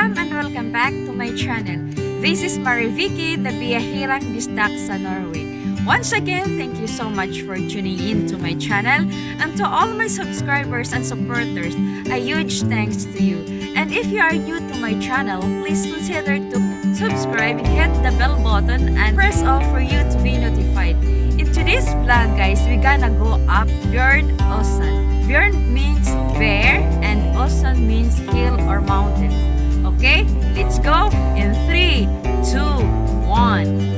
and welcome back to my channel. This is Mariviki, the biyahirang bisdak sa Norway. Once again, thank you so much for tuning in to my channel, and to all my subscribers and supporters, a huge thanks to you. And if you are new to my channel, please consider to subscribe, hit the bell button, and press all for you to be notified. In today's vlog, guys, we're gonna go up Bjønnåsen. Bjørn means bear and Åsen means hill or mountain. Okay, let's go in 3, 2, 1.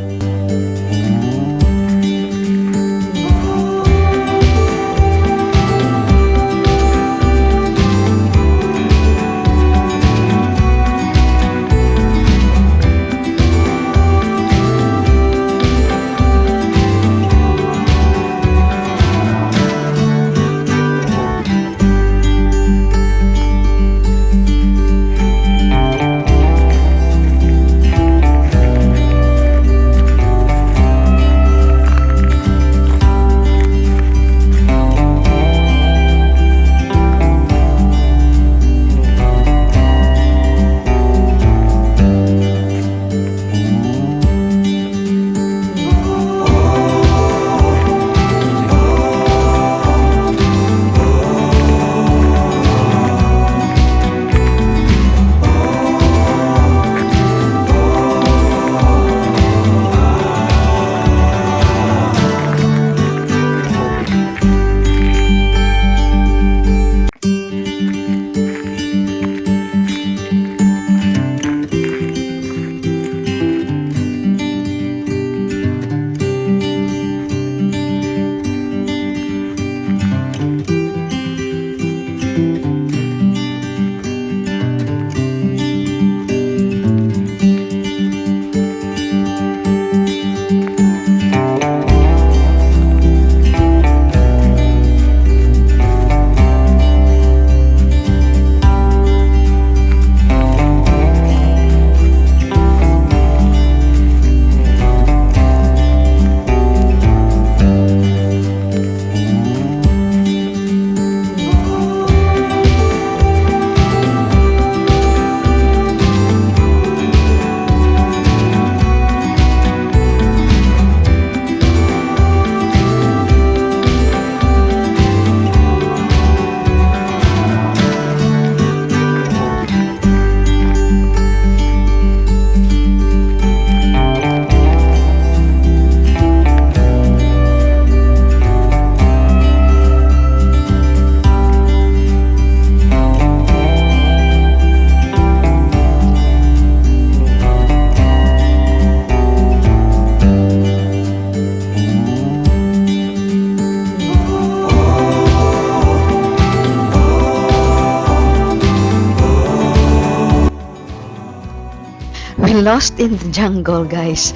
We lost in the jungle, guys.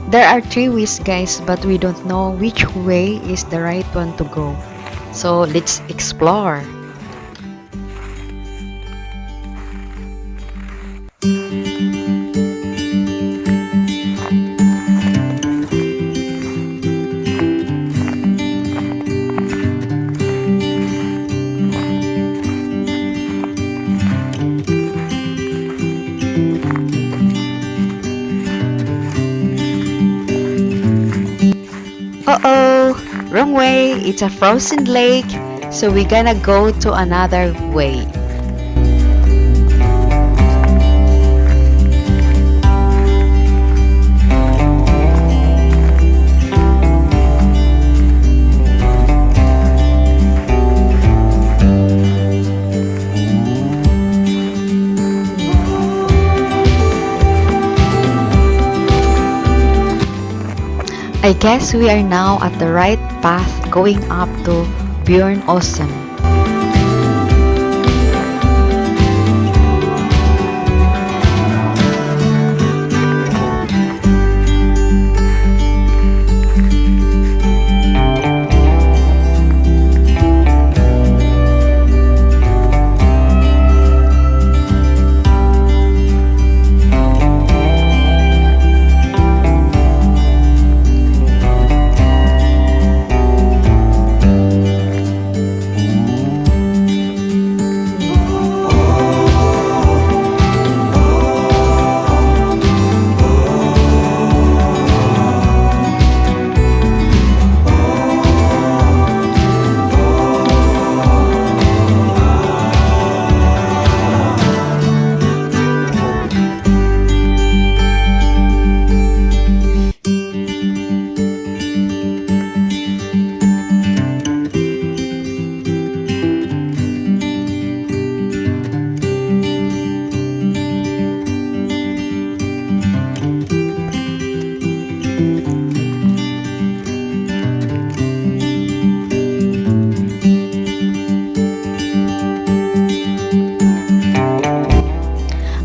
There are 3 ways, guys, but we don't know which way is the right one to go. So let's explore. Uh-oh, wrong way. It's a frozen lake, so we're gonna go to another way. I guess we are now at the right path going up to Bjønnåsen.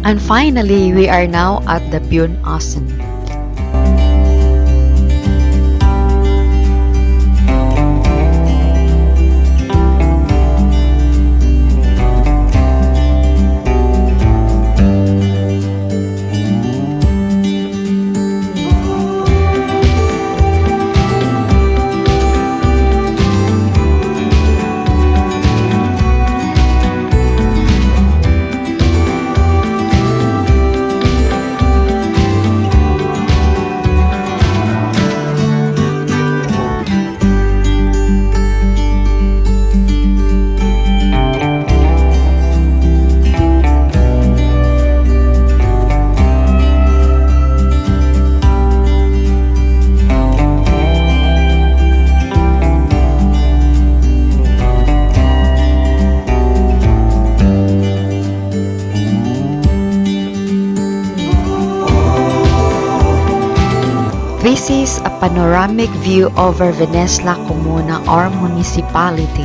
And finally, we are now at the Bjønnåsen. This is a panoramic view over Vennesla Kommune or Municipality.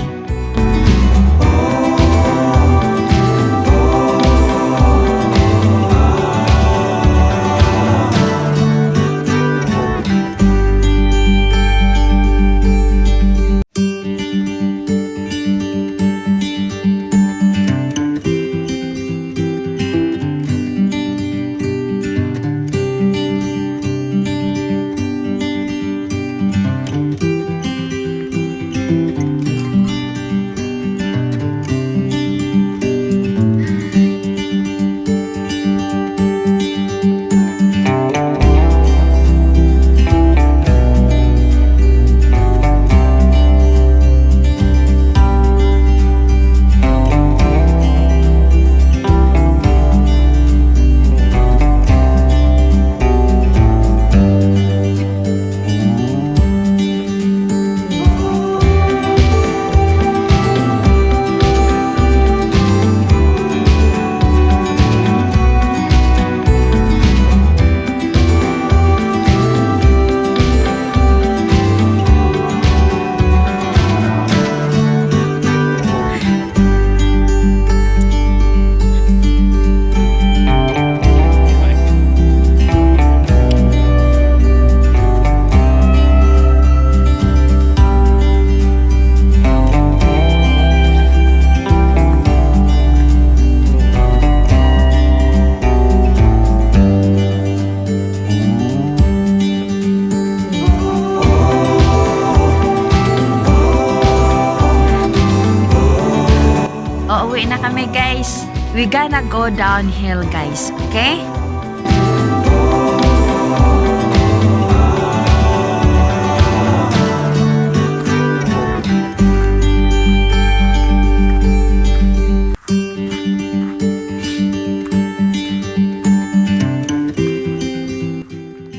Uuwi na kami guys. We gonna go downhill guys, okay?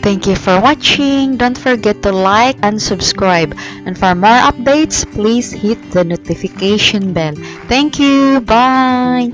Thank you for watching. Don't forget to like and subscribe. And for more updates, please hit the notification bell. Thank you. Bye.